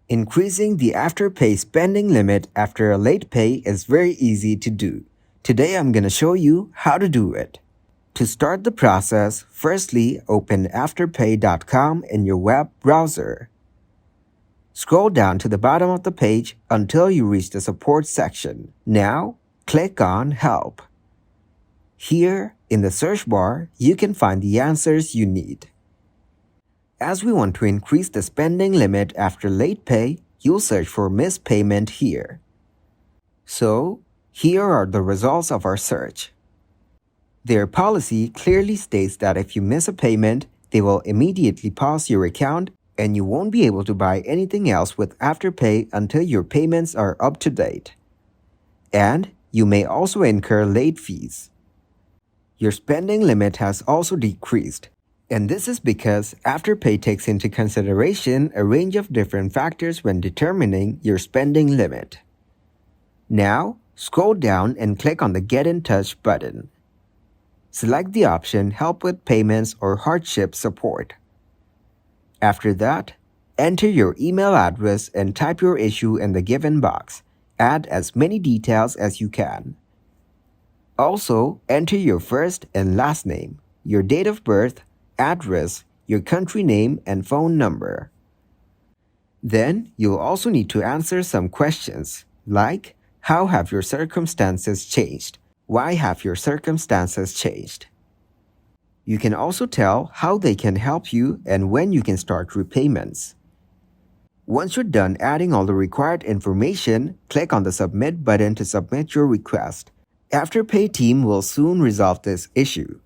Increasing the Afterpay spending limit after a late pay is very easy to do. Today I'm going to show you how to do it. To start the process, firstly open afterpay.com in your web browser. Scroll down to the bottom of the page until you reach the support section. Now, click on Help. Here, in the search bar, you can find the answers you need. As we want to increase the spending limit after late pay, you'll search for missed payment here. So, here are the results of our search. Their policy clearly states that if you miss a payment, they will immediately pause your account and you won't be able to buy anything else with Afterpay until your payments are up to date. And you may also incur late fees. Your spending limit has also decreased. And this is because Afterpay takes into consideration a range of different factors when determining your spending limit. Now, scroll down and click on the Get in Touch button. Select the option Help with Payments or Hardship Support. After that, enter your email address and type your issue in the given box. Add as many details as you can. Also, enter your first and last name, your date of birth, address, your country name, and phone number. Then, you'll also need to answer some questions, like, how have your circumstances changed? Why have your circumstances changed? You can also tell how they can help you and when you can start repayments. Once you're done adding all the required information, click on the Submit button to submit your request. Afterpay team will soon resolve this issue.